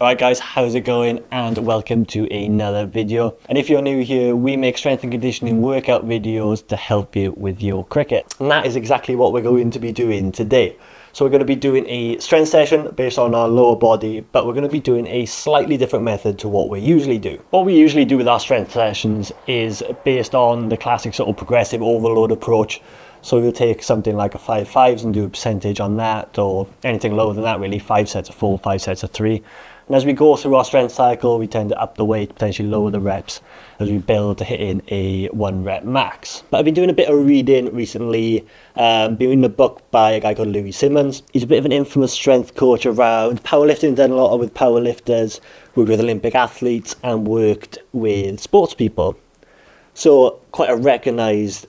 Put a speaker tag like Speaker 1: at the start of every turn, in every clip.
Speaker 1: Alright guys, how's it going? And welcome to another video. And if you're new here, we make strength and conditioning workout videos to help you with your cricket. And that is exactly what we're going to be doing today. So we're going to be doing a strength session based on our lower body, but we're going to be doing a slightly different method to what we usually do. What we usually do with our strength sessions is based on the classic sort of progressive overload approach. So we'll take something like a 5-5s and do a percentage on that, or anything lower than that really, 5 sets of 4, 5 sets of 3. And as we go through our strength cycle, we tend to up the weight, potentially lower the reps as we build to hit in a 1 rep max. But I've been doing a bit of reading recently, been reading a book by a guy called Louis Simmons. He's a bit of an infamous strength coach around powerlifting, done a lot with powerlifters, worked with Olympic athletes and worked with sports people. So quite a recognised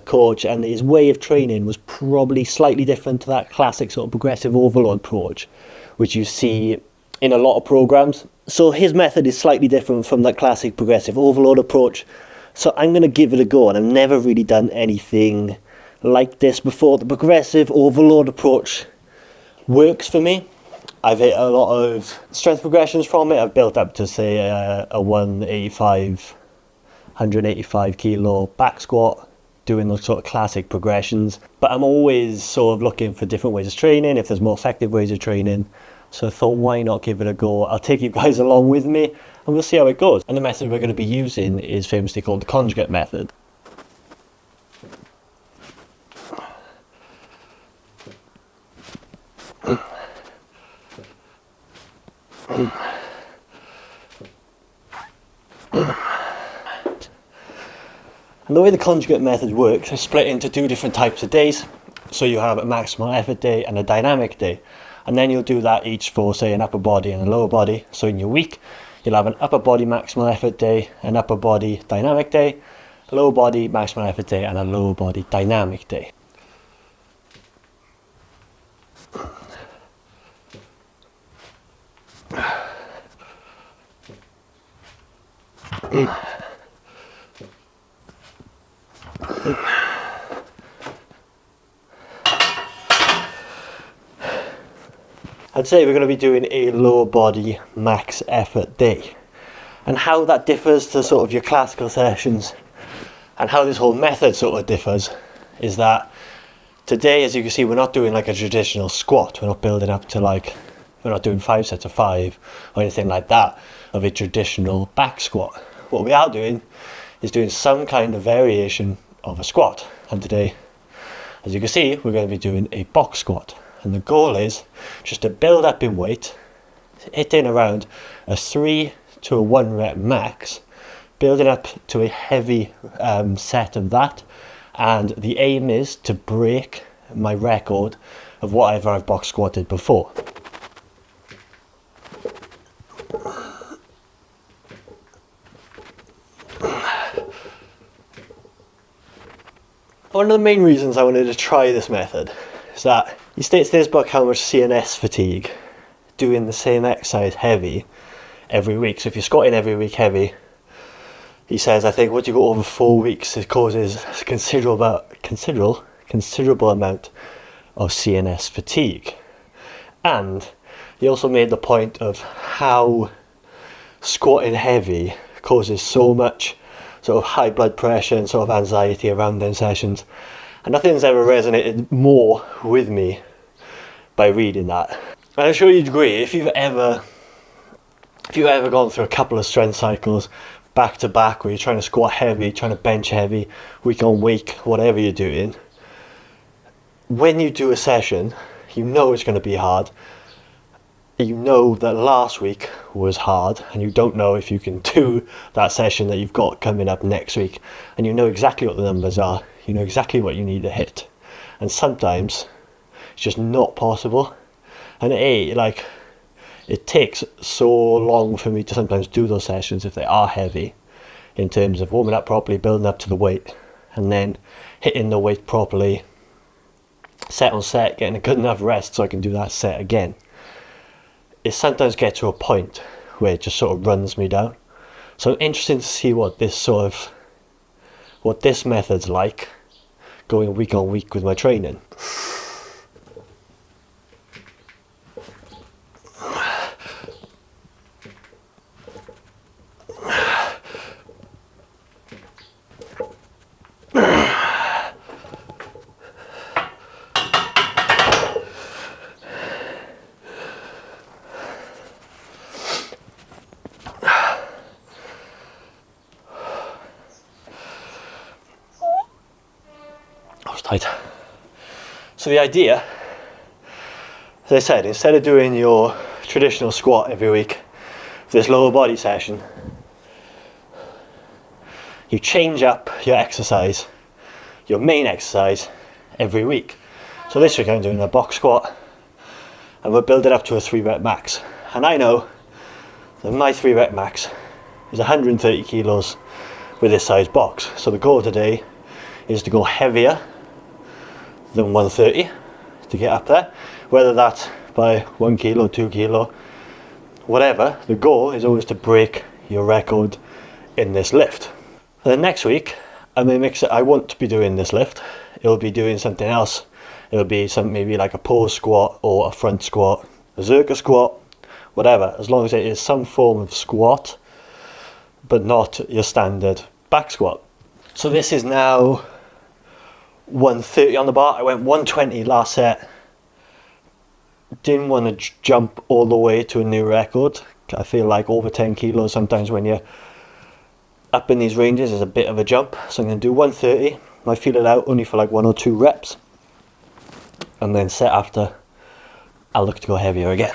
Speaker 1: coach, and his way of training was probably slightly different to that classic sort of progressive overload approach, which you see in a lot of programs. So his method is slightly different from that classic progressive overload approach. So I'm going to give it a go, and I've never really done anything like this before. The progressive overload approach works for me. I've hit a lot of strength progressions from it. I've built up to say a 185 kilo back squat, doing those sort of classic progressions. But I'm always sort of looking for different ways of training, if there's more effective ways of training. So I thought, why not give it a go? I'll take you guys along with me and we'll see how it goes. And the method we're going to be using is famously called the conjugate method. And the way the conjugate method works is split into 2 different types of days. So you have a maximal effort day and a dynamic day. And then you'll do that each for, say, an upper body and a lower body. So in your week, you'll have an upper body maximal effort day, an upper body dynamic day, a lower body maximal effort day, and a lower body dynamic day. I'd say we're going to be doing a lower body max effort day. And how that differs to sort of your classical sessions, and how this whole method sort of differs, is that today, as you can see, we're not doing like a traditional squat. We're not building up to we're not doing 5 sets of 5 or anything like that of a traditional back squat. What we are doing is doing some kind of variation of a squat. And today, as you can see, we're going to be doing a box squat. And the goal is just to build up in weight, hitting around a 3 to a 1 rep max, building up to a heavy set of that. And the aim is to break my record of whatever I've box squatted before. One of the main reasons I wanted to try this method is that he states in his book how much CNS fatigue doing the same exercise heavy every week. So if you're squatting every week heavy, he says, I think once you go over 4 weeks, it causes a considerable amount of CNS fatigue. And he also made the point of how squatting heavy causes so much sort of high blood pressure and sort of anxiety around them sessions. And nothing's ever resonated more with me by reading that. And I'm sure you'd agree, if you've ever gone through a couple of strength cycles back to back where you're trying to squat heavy, trying to bench heavy, week on week, whatever you're doing, when you do a session, you know it's going to be hard. You know that last week was hard, and you don't know if you can do that session that you've got coming up next week. And you know exactly what the numbers are. You know exactly what you need to hit. And sometimes it's just not possible. And it takes so long for me to sometimes do those sessions if they are heavy, in terms of warming up properly, building up to the weight, and then hitting the weight properly, set on set, getting a good enough rest so I can do that set again. It sometimes gets to a point where it just sort of runs me down. So interesting to see what this method's like going week on week with my training. Tight. So the idea, as I said, instead of doing your traditional squat every week, this lower body session, you change up your exercise, your main exercise, every week. So this week I'm doing a box squat, and we'll build it up to a 3 rep max. And I know that my 3 rep max is 130 kilos with this size box. So the goal today is to go heavier than 130 to get up there, whether that's by 1 kilo, 2 kilo, whatever. The goal is always to break your record in this lift. And then next week I may mix it. I won't be doing this lift, it'll be doing something else. It'll be some, maybe like a pose squat or a front squat, a Zercher squat, whatever, as long as it is some form of squat but not your standard back squat. So this is now 130 on the bar. I went 120 last set. Didn't want to jump all the way to a new record. I feel like over 10 kilos sometimes when you're up in these ranges is a bit of a jump. So I'm going to do 130. I feel it out only for like 1 or 2 reps. And then set after, I'll look to go heavier again.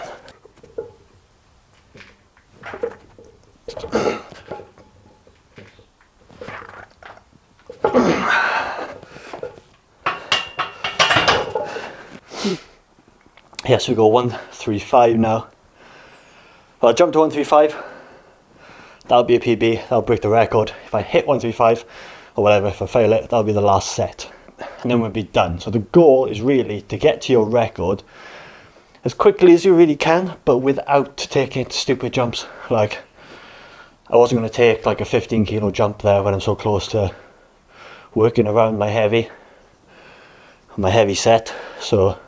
Speaker 1: Yes, we go 135 now. Well, I'll jump to 135. That'll be a PB, that'll break the record. If I hit 135 or whatever, if I fail it, that'll be the last set. And then we'll be done. So the goal is really to get to your record as quickly as you really can, but without taking stupid jumps. Like, I wasn't going to take like a 15 kilo jump there when I'm so close to working around my heavy set. So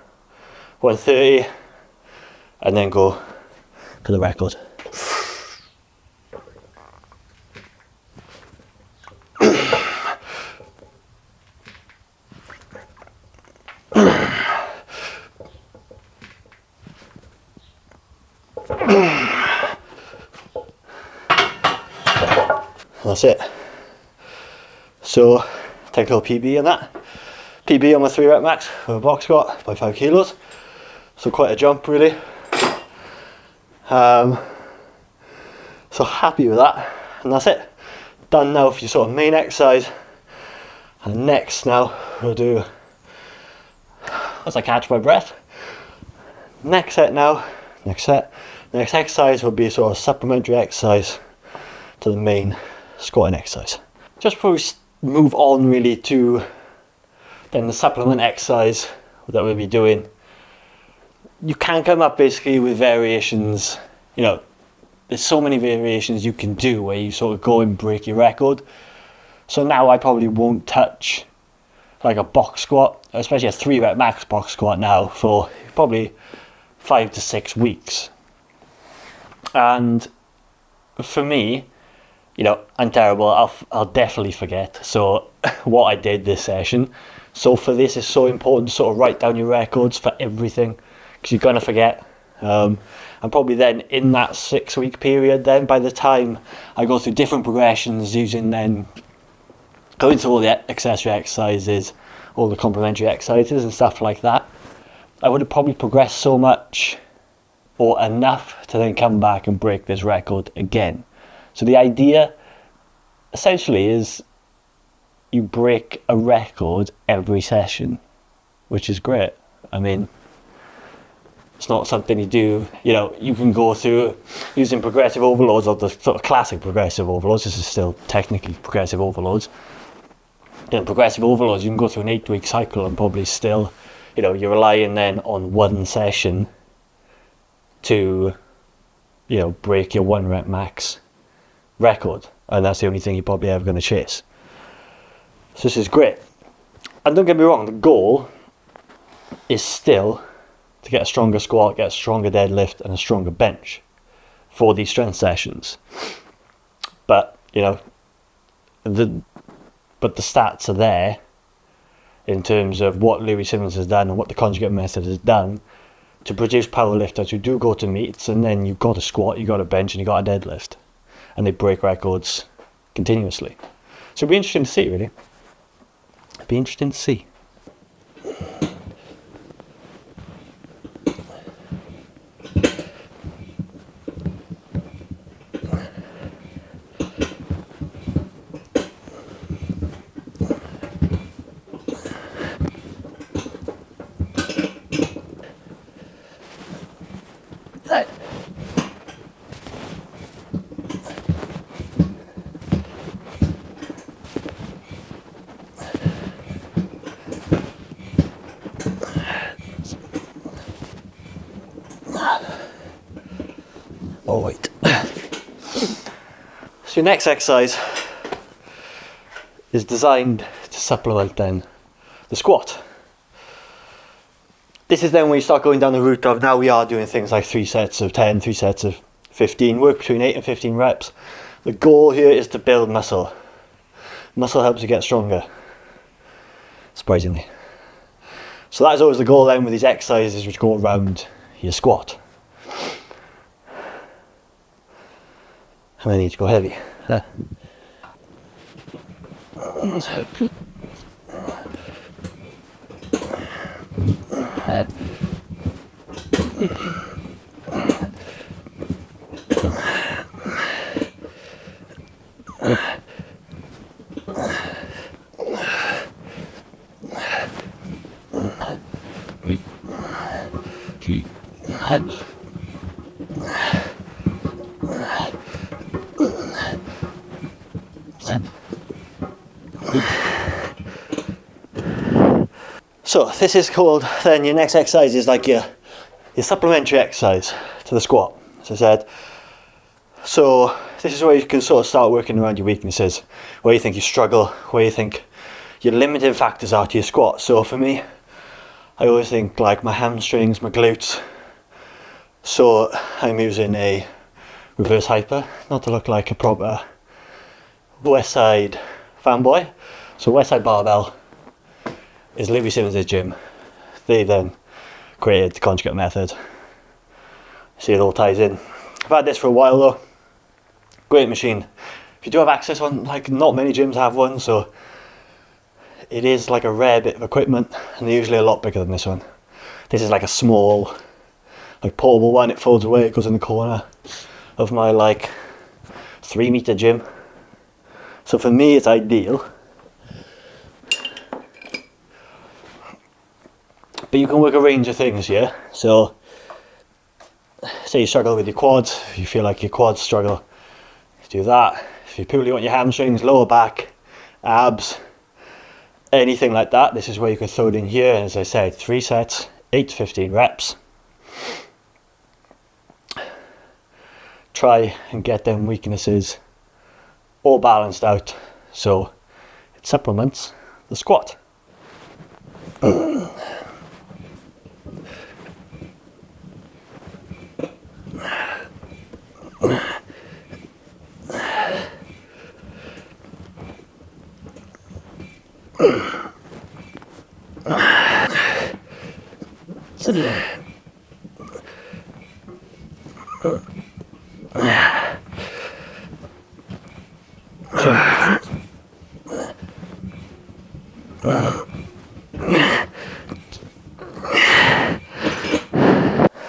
Speaker 1: 130 and then go to the record. That's it. So take a little PB on that. PB on my 3 rep max for a box squat by 5 kilos. So quite a jump really. So happy with that. And that's it. Done now for your sort of main exercise. And next now we'll do, as I catch my breath, next exercise will be sort of supplementary exercise to the main squatting exercise. Just before we move on really to then the supplement exercise that we'll be doing, you can come up basically with variations. You know, there's so many variations you can do where you sort of go and break your record. So now I probably won't touch like a box squat, especially a 3 rep max box squat now, for probably 5 to 6 weeks. And for me, you know, I'm terrible. I'll definitely forget. So what I did this session. So for this, it's so important to sort of write down your records for everything, because you're gonna forget. And probably then in that 6 week period, then by the time I go through different progressions, going through all the accessory exercises, all the complementary exercises and stuff like that, I would have probably progressed so much or enough to then come back and break this record again. So the idea essentially is you break a record every session, which is great. I mean, it's not something you do, you know, you can go through using progressive overloads or the sort of classic progressive overloads. This is still technically progressive overloads. You know, progressive overloads, you can go through an 8 week cycle and probably still, you know, you're relying then on one session to, you know, break your 1 rep max record, and that's the only thing you're probably ever going to chase. So this is great. And don't get me wrong, the goal is still to get a stronger squat, get a stronger deadlift and a stronger bench for these strength sessions. But, you know, the stats are there in terms of what Louie Simmons has done and what the conjugate method has done to produce powerlifters who do go to meets, and then you've got a squat, you've got a bench and you've got a deadlift, and they break records continuously. So it'll be interesting to see, really. It'll be interesting to see. So your next exercise is designed to supplement then the squat. This is then when you start going down the route of now we are doing things like 3 sets of 10, 3 sets of 15, work between 8 and 15 reps. The goal here is to build muscle. Muscle helps you get stronger, surprisingly. So that is always the goal then with these exercises which go around your squat. And I need to go heavy. So this is called, then your next exercise is like your supplementary exercise to the squat, as I said. So this is where you can sort of start working around your weaknesses, where you think you struggle, where you think your limiting factors are to your squat. So for me, I always think like my hamstrings, my glutes. So I'm using a reverse hyper, not to look like a proper Westside fanboy. So Westside Barbell is Louie Simmons' gym. They then created the conjugate method. See, it all ties in. I've had this for a while though. Great machine. If you do have access one, like not many gyms have one, so it is like a rare bit of equipment, and they're usually a lot bigger than this one. This is like a small, like portable one. It folds away, it goes in the corner of my like 3-meter gym. So for me, it's ideal. But you can work a range of things here. So, say you struggle with your quads, if you feel like your quads struggle, do that. If you purely want your hamstrings, lower back, abs, anything like that, this is where you can throw it in here. As I said, 3 sets, 8 to 15 reps. Try and get them weaknesses all balanced out, so it supplements the squat.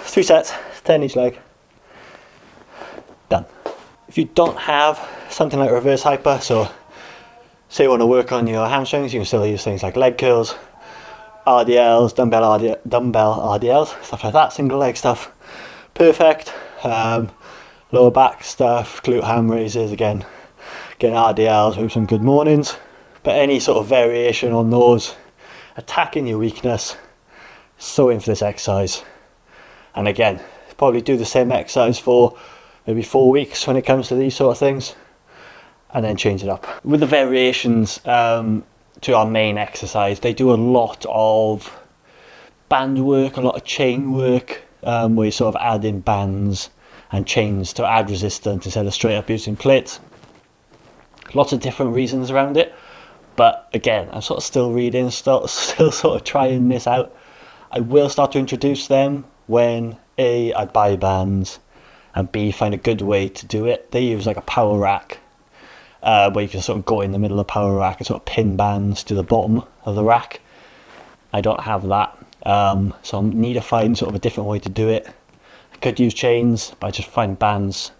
Speaker 1: Three sets, 10 each leg. Done. If you don't have something like reverse hyper, so say you want to work on your hamstrings, you can still use things like leg curls, RDLs, dumbbell RDLs, stuff like that, single leg stuff. Perfect. Lower back stuff, glute ham raises, again, getting RDLs with some good mornings. But any sort of variation on those, attacking your weakness, so in for this exercise. And again, probably do the same exercise for maybe 4 weeks when it comes to these sort of things, and then change it up. With the variations to our main exercise, they do a lot of band work, a lot of chain work, where you sort of add in bands and chains to add resistance instead of straight up using plates. Lots of different reasons around it, but again, I'm sort of still reading, still sort of trying this out. I will start to introduce them when A, I buy bands, and B, find a good way to do it. They use like a power rack, where you can sort of go in the middle of the power rack and sort of pin bands to the bottom of the rack. I don't have that, so I need to find sort of a different way to do it. I could use chains, but I just find bands.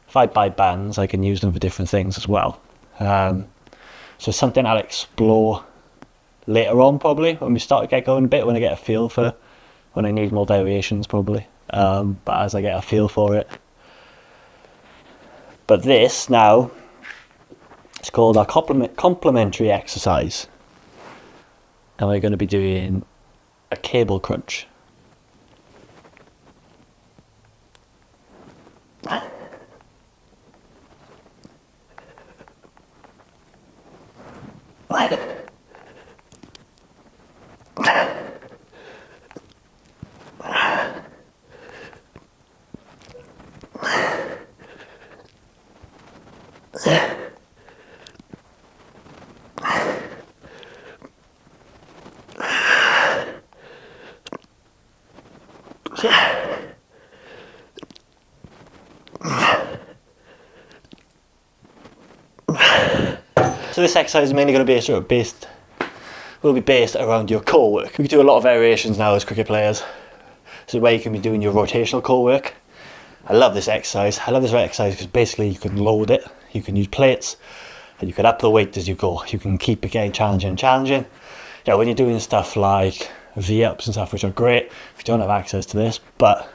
Speaker 1: If I buy bands, I can use them for different things as well. So something I'll explore later on, probably when we start to get going a bit, when I get a feel for, when I need more variations probably, but as I get a feel for it. But this now, it's called our complementary exercise, and we're going to be doing a cable crunch. So this exercise is mainly going to be will be based around your core work. We can do a lot of variations now as cricket players. So where you can be doing your rotational core work. I love this exercise. I love this exercise because basically you can load it, you can use plates, and you can up the weight as you go. You can keep it getting challenging. Yeah, when you're doing stuff like V-ups and stuff, which are great if you don't have access to this, but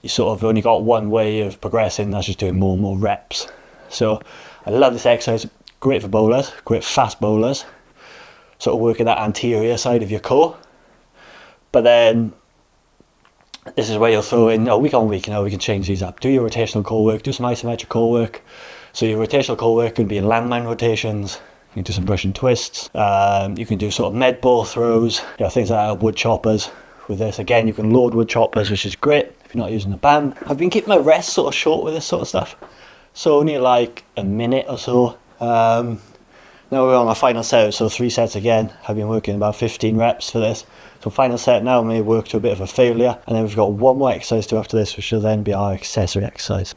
Speaker 1: you sort of only got one way of progressing, that's just doing more and more reps. So I love this exercise. Great for bowlers, great for fast bowlers, sort of working that anterior side of your core. But then this is where you'll throw in, week on week, we can change these up. Do your rotational core work, do some isometric core work. So your rotational core work can be in landmine rotations, you can do some brush and twists, you can do sort of med ball throws, things like that, wood choppers. With this, again, you can load wood choppers, which is great if you're not using a band. I've been keeping my rest sort of short with this sort of stuff. So only like a minute or so. Now we're on our final set, so 3 sets again. I've been working about 15 reps for this. So final set now may work to a bit of a failure, and then we've got one more exercise to after this, which will then be our accessory exercise.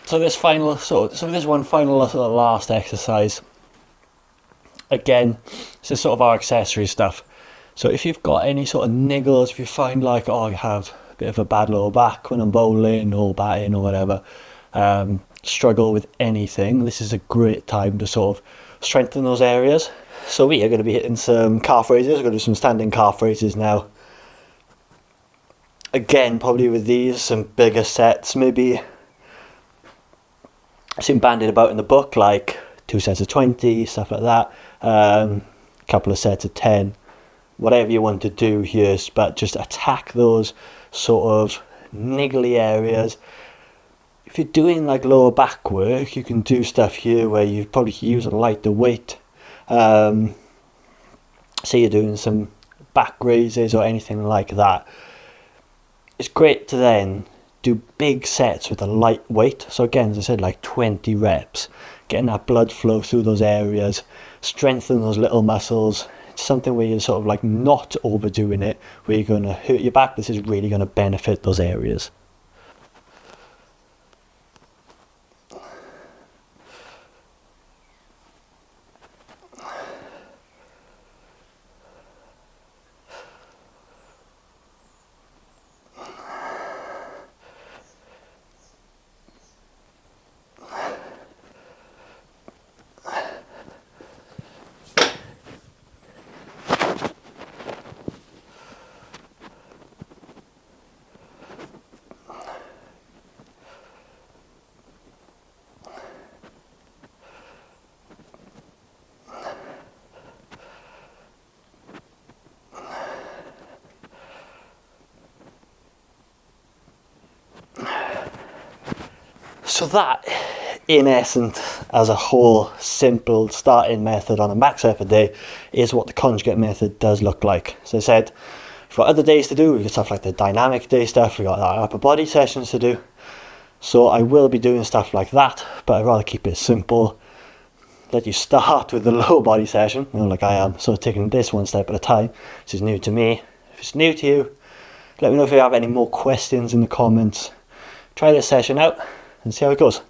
Speaker 1: So this one final sort of last exercise, again, this is sort of our accessory stuff. So if you've got any sort of niggles, if you find like, I have a bit of a bad lower back when I'm bowling or batting or whatever, struggle with anything, this is a great time to sort of strengthen those areas. So we are going to be hitting some calf raises. We're going to do some standing calf raises now. Again, probably with these, some bigger sets, maybe I've seen banded about in the book, like 2 sets of 20, stuff like that, couple of sets of 10, whatever you want to do here, but just attack those sort of niggly areas. If you're doing like lower back work, you can do stuff here where you probably use a lighter weight. Say you're doing some back raises or anything like that. It's great to then do big sets with a light weight. So again, as I said, like 20 reps, getting that blood flow through those areas, strengthen those little muscles. It's something where you're sort of like not overdoing it, where you're going to hurt your back. This is really going to benefit those areas. So that, in essence, as a whole simple starting method on a max effort day, is what the conjugate method does look like. So I said, we've got other days to do. We've got stuff like the dynamic day stuff. We've got our upper body sessions to do. So I will be doing stuff like that, but I'd rather keep it simple. Let you start with the low body session, like I am, so taking this one step at a time, which is new to me. If it's new to you, let me know if you have any more questions in the comments. Try this session out and see how it goes.